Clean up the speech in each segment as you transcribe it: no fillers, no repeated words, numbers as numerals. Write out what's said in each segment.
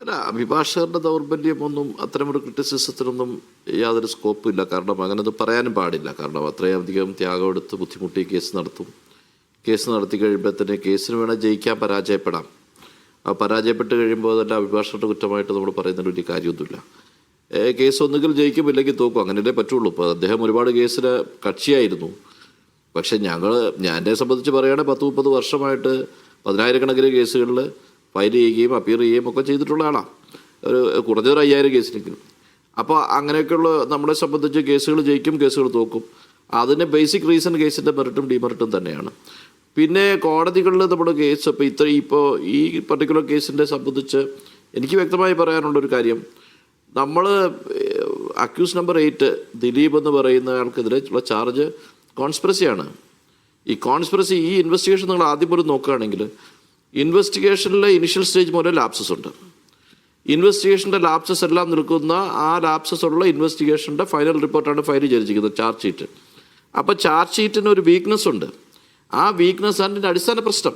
അല്ല, അഭിഭാഷകരുടെ ദൗർബല്യമൊന്നും അത്തരമൊരു ക്രിറ്റിസിസത്തിനൊന്നും യാതൊരു സ്കോപ്പും ഇല്ല. കാരണം അങ്ങനത് പറയാനും പാടില്ല. കാരണം അത്രയും അധികം ത്യാഗമെടുത്ത് ബുദ്ധിമുട്ടി കേസ് നടത്തും. കേസ് നടത്തി കഴിയുമ്പോൾ തന്നെ കേസിന് വേണേൽ ജയിക്കാൻ പരാജയപ്പെടാം. ആ പരാജയപ്പെട്ട് കഴിയുമ്പോൾ തന്നെ അഭിഭാഷകരുടെ കുറ്റമായിട്ട് നമ്മൾ പറയുന്നതിന് വലിയ കാര്യമൊന്നുമില്ല. കേസ് ഒന്നുകിൽ ജയിക്കും, ഇല്ലെങ്കിൽ തോക്കും, അങ്ങനെയല്ലേ പറ്റുള്ളൂ. ഇപ്പോൾ അദ്ദേഹം ഒരുപാട് കേസിന് കക്ഷിയായിരുന്നു. പക്ഷെ ഞാൻ സംബന്ധിച്ച് പറയുകയാണെങ്കിൽ 10-30 വർഷമായിട്ട് 10,000-കണക്കിന് കേസുകളിൽ ഫയൽ ചെയ്യുകയും അപ്പീർ ചെയ്യുകയും ഒക്കെ ചെയ്തിട്ടുള്ള ആളാണ്. കുറഞ്ഞൊരു 5,000 കേസിനെങ്കിലും. അപ്പോൾ അങ്ങനെയൊക്കെയുള്ള നമ്മളെ സംബന്ധിച്ച് കേസുകൾ ജയിക്കും, കേസുകൾ തോക്കും. അതിന് ബേസിക് റീസൺ കേസിൻ്റെ മെറിറ്റും ഡിമെറിറ്റും തന്നെയാണ്. പിന്നെ കോടതികളിൽ നമ്മുടെ കേസ് ഇപ്പോൾ ഈ പർട്ടിക്കുലർ കേസിൻ്റെ സംബന്ധിച്ച് എനിക്ക് വ്യക്തമായി പറയാനുള്ളൊരു കാര്യം, നമ്മൾ അക്യൂസ് നമ്പർ 8 ദിലീപ് എന്ന് പറയുന്ന ആൾക്കെതിരെ ഉള്ള ചാർജ് കോൺസ്പിറസിയാണ്. ഈ കോൺസ്പിറസി ഈ ഇൻവെസ്റ്റിഗേഷൻ നിങ്ങൾ ആദ്യം പോലും നോക്കുകയാണെങ്കിൽ ഇൻവെസ്റ്റിഗേഷനിലെ ഇനിഷ്യൽ സ്റ്റേജ് മുതൽ ലാപ്സസ് ഉണ്ട്. ഇൻവെസ്റ്റിഗേഷൻ്റെ ലാപ്സസ് എല്ലാം നിൽക്കുന്ന ആ ലാപ്സസ് ഉള്ള ഇൻവെസ്റ്റിഗേഷൻ്റെ ഫൈനൽ റിപ്പോർട്ടാണ് ഫയൽ ചെയ്തിരിക്കുന്നത്, ചാർജ് ഷീറ്റ്. അപ്പോൾ ചാർജ് ഷീറ്റിന് ഒരു വീക്ക്നെസ് ഉണ്ട്. ആ വീക്ക്നെസ് ആണ് ഇതിൻ്റെ അടിസ്ഥാന പ്രശ്നം.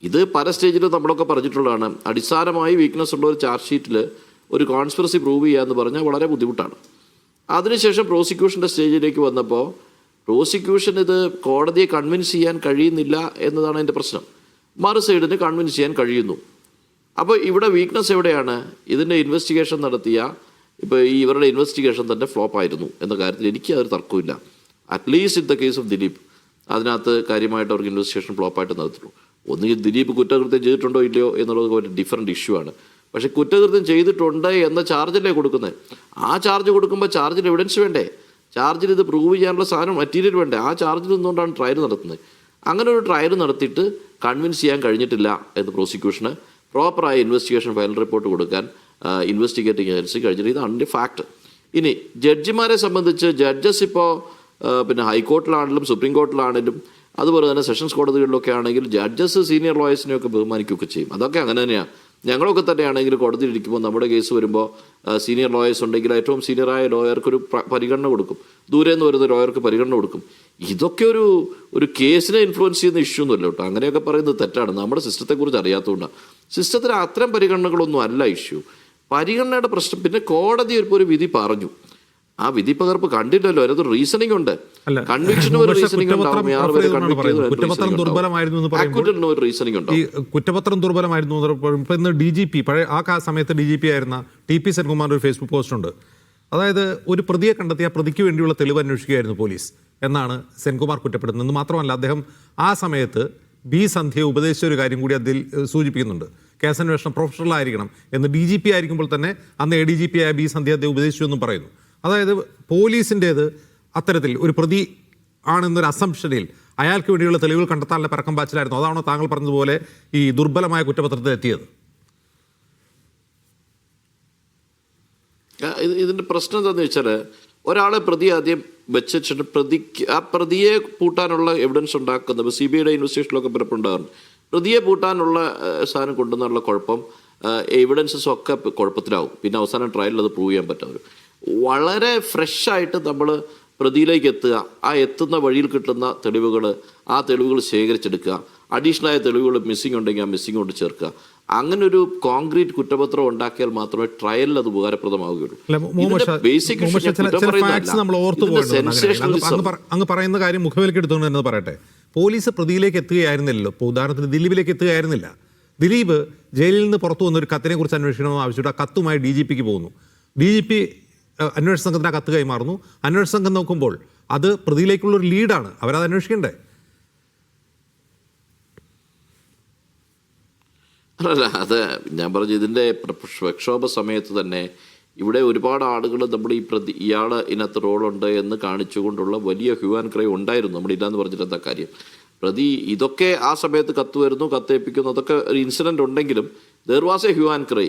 ഇത് പല സ്റ്റേജിലും നമ്മളൊക്കെ പറഞ്ഞിട്ടുള്ളതാണ്. അടിസ്ഥാനമായി വീക്ക്നെസ് ഉള്ള ഒരു ചാർജ് ഷീറ്റിൽ ഒരു കോൺസ്പിറസി പ്രൂവ് ചെയ്യുക എന്ന് പറഞ്ഞാൽ വളരെ ബുദ്ധിമുട്ടാണ്. അതിനുശേഷം പ്രോസിക്യൂഷൻ്റെ സ്റ്റേജിലേക്ക് വന്നപ്പോൾ പ്രോസിക്യൂഷൻ ഇത് കോടതിയെ കൺവിൻസ് ചെയ്യാൻ കഴിയുന്നില്ല എന്നതാണ് എൻ്റെ പ്രശ്നം. മറു സൈഡിന് കൺവിൻസ് ചെയ്യാൻ കഴിയുന്നു. അപ്പോൾ ഇവിടെ വീക്ക്നെസ് എവിടെയാണ്? ഇതിൻ്റെ ഇൻവെസ്റ്റിഗേഷൻ നടത്തിയ ഇപ്പോൾ ഇവരുടെ ഇൻവെസ്റ്റിഗേഷൻ തന്നെ ഫ്ലോപ്പായിരുന്നു എന്ന കാര്യത്തിൽ എനിക്ക് അതൊരു തർക്കമില്ല. At least in the case of Dileep അതിനകത്ത് കാര്യമായിട്ട് അവർക്ക് ഇൻവെസ്റ്റിഗേഷൻ ഫ്ലോപ്പായിട്ട് നടത്തുള്ളൂ. ഒന്നുകിൽ ദിലീപ് കുറ്റകൃത്യം ചെയ്തിട്ടുണ്ടോ ഇല്ലയോ എന്നുള്ളത് ഒരു ഡിഫറൻറ്റ് ഇഷ്യൂ ആണ്. പക്ഷേ കുറ്റകൃത്യം ചെയ്തിട്ടുണ്ട് എന്ന ചാർജല്ലേ കൊടുക്കുന്നത്. ആ ചാർജ് കൊടുക്കുമ്പോൾ ചാർജിൽ എവിഡൻസ് വേണ്ടേ? ചാർജിൽ ഇത് പ്രൂവ് ചെയ്യാനുള്ള സാധനം മെറ്റീരിയൽ വേണ്ടേ? ആ ചാർജിൽ നിന്നുകൊണ്ടാണ് ട്രയൽ നടത്തുന്നത്. അങ്ങനെ ഒരു ട്രയൽ നടത്തിയിട്ട് കൺവിൻസ് ചെയ്യാൻ കഴിഞ്ഞിട്ടില്ല എന്ന് പ്രോസിക്യൂഷന് പ്രോപ്പറായ ഇൻവെസ്റ്റിഗേഷൻ ഫയൽ റിപ്പോർട്ട് കൊടുക്കാൻ ഇൻവെസ്റ്റിഗേറ്റിംഗ് ഏജൻസി കഴിഞ്ഞിട്ട് ഇതാണ് എൻ്റെ ഫാക്ട്. ഇനി ജഡ്ജിമാരെ സംബന്ധിച്ച് ജഡ്ജസ് ഇപ്പോൾ പിന്നെ ഹൈക്കോർട്ടിലാണെങ്കിലും സുപ്രീം കോർട്ടിലാണെങ്കിലും അതുപോലെ തന്നെ സെഷൻസ് കോടതികളിലൊക്കെ ആണെങ്കിൽ ജഡ്ജസ് സീനിയർ ലോയേഴ്സിനെയൊക്കെ ബഹുമാനിക്കുകയൊക്കെ ചെയ്യും. അതൊക്കെ അങ്ങനെ തന്നെയാണ്. ഞങ്ങളൊക്കെ തന്നെയാണെങ്കിൽ കോടതിയിൽ ഇരിക്കുമ്പോൾ നമ്മുടെ കേസ് വരുമ്പോൾ സീനിയർ ലോയേഴ്സ് ഉണ്ടെങ്കിൽ ഏറ്റവും സീനിയറായ ലോയർക്കൊരു പരിഗണന കൊടുക്കും, ദൂരെ നിന്ന് വരുന്ന ലോയർക്ക് പരിഗണന കൊടുക്കും. ഇതൊക്കെ ഒരു കേസിനെ ഇൻഫ്ലുവൻസ് ചെയ്യുന്ന ഇഷ്യൂ ഒന്നുമല്ല കേട്ടോ. അങ്ങനെയൊക്കെ പറയുന്നത് തെറ്റാണ്. നമ്മുടെ സിസ്റ്റത്തെക്കുറിച്ച് അറിയാത്തതുകൊണ്ടാണ്. സിസ്റ്റത്തിന് അത്തരം പരിഗണനകളൊന്നും അല്ല ഇഷ്യൂ. പരിഗണനയുടെ പ്രശ്നം. പിന്നെ കോടതി ഇപ്പോൾ ഒരു വിധി പറഞ്ഞു, ആ വിധി പകർപ്പ് കണ്ടില്ലല്ലോ. അതിനകത്ത് റീസണിംഗ് ഉണ്ട്. കൺവിക്ഷന് ഒരു റീസണിംഗ് ഉണ്ടാവും. കുറ്റപത്രം ദുർബലമായിരുന്നു. ഇന്ന് DGP പഴയ ആ സമയത്ത് DGP ആയിരുന്ന TP സെൻകുമാറിന്റെ ഒരു ഫേസ്ബുക്ക് പോസ്റ്റ് ഉണ്ട്. അതായത് ഒരു പ്രതിയെ കണ്ടെത്തി ആ പ്രതിക്ക് വേണ്ടിയുള്ള തെളിവ് അന്വേഷിക്കുകയായിരുന്നു പോലീസ് എന്നാണ് സെൻകുമാർ കുറ്റപ്പെടുന്നത്. എന്ന് മാത്രമല്ല, അദ്ദേഹം ആ സമയത്ത് B സന്ധ്യയെ ഉപദേശിച്ച ഒരു കാര്യം കൂടി അതിൽ സൂചിപ്പിക്കുന്നുണ്ട്. കേസന്വേഷണം പ്രൊഫഷണൽ ആയിരിക്കണം എന്ന് DGP ആയിരിക്കുമ്പോൾ തന്നെ അന്ന് ADGP ആയ B സന്ധ്യ അദ്ദേഹം ഉപദേശിച്ചു എന്നും പറയുന്നു. അതായത് പോലീസിൻ്റേത് അത്തരത്തിൽ ഒരു പ്രതി ആണെന്നൊരു അസംഷനിൽ അയാൾക്ക് വേണ്ടിയുള്ള തെളിവുകൾ കണ്ടെത്താനുള്ള പരക്കം പാച്ചിലായിരുന്നു. അതാണോ താങ്കൾ പറഞ്ഞതുപോലെ ഈ ദുർബലമായ കുറ്റപത്രത്തിൽ എത്തിയത്? ഇതിൻ്റെ പ്രശ്നം എന്താണെന്ന് വെച്ചാൽ, ഒരാളെ പ്രതി ആദ്യം വെച്ചിട്ട് പ്രതിയെ പൂട്ടാനുള്ള എവിഡൻസ് ഉണ്ടാക്കുന്നത് CBIയുടെ ഇൻവെസ്റ്റിഗേഷനിലൊക്കെ പലപ്പോഴും ഉണ്ടാകാറുണ്ട്. പ്രതിയെ പൂട്ടാനുള്ള സാധനം കൊണ്ടുവന്നുള്ള കുഴപ്പം എവിഡൻസസ് ഒക്കെ കുഴപ്പത്തിലാവും. പിന്നെ അവസാനം ട്രയലിൽ അത് പ്രൂവ് ചെയ്യാൻ പറ്റാവും. വളരെ ഫ്രഷായിട്ട് നമ്മൾ പ്രതിയിലേക്ക് എത്തുക, ആ എത്തുന്ന വഴിയിൽ കിട്ടുന്ന തെളിവുകൾ, ആ തെളിവുകൾ ശേഖരിച്ചെടുക്കുക, അഡീഷണലായ തെളിവുകൾ മിസ്സിംഗ് ഉണ്ടെങ്കിൽ ആ മിസ്സിംഗ് കൊണ്ട് ചേർക്കുക. അങ്ങനെ ഒരു കോൺക്രീറ്റ് കുറ്റപത്രം ഉണ്ടാക്കിയാൽ മാത്രമേ ട്രയലിൽ അത് ഉപകാരപ്രദമാവുകയുള്ളൂ. അങ്ങ് പറയുന്ന കാര്യം മുഖവിലേക്ക് എടുത്തുകൊണ്ട് തന്നെ പറയട്ടെ. പോലീസ് പ്രതിയിലേക്ക് എത്തുകയായിരുന്നില്ലല്ലോ. ഇപ്പോൾ ഉദാഹരണത്തിന് ദിലീപിലേക്ക് എത്തുകയായിരുന്നില്ല. ദിലീപ് ജയിലിൽ നിന്ന് പുറത്തു വന്ന ഒരു കത്തിനെ കുറിച്ച് അന്വേഷിക്കണമെന്ന് ആവശ്യപ്പെട്ട് ആ കത്തുമായി DGPക്ക് പോകുന്നു. DGP അന്വേഷണ സംഘത്തിന് ആ കത്ത് കൈമാറുന്നു. അന്വേഷണ സംഘം നോക്കുമ്പോൾ അത് പ്രതിയിലേക്കുള്ളൊരു ലീഡാണ്. അവരത് അന്വേഷിക്കണ്ടേ? അല്ല, അത് ഞാൻ പറഞ്ഞു. ഇതിൻ്റെ പ്രക്ഷോഭ സമയത്ത് തന്നെ ഇവിടെ ഒരുപാട് ആളുകൾ നമ്മൾ ഇയാൾ ഇതിനകത്ത് റോളുണ്ട് എന്ന് കാണിച്ചുകൊണ്ടുള്ള വലിയ ഹ്യൂ ആൻഡ് ക്രൈ ഉണ്ടായിരുന്നു. നമ്മളില്ലാന്ന് പറഞ്ഞിട്ട് എന്താ കാര്യം? ഇതൊക്കെ ആ സമയത്ത് കത്ത് വരുന്നു, കത്തേൽപ്പിക്കുന്നു, അതൊക്കെ ഒരു ഇൻസിഡൻറ്റ് ഉണ്ടെങ്കിലും there was A Hugh and cry.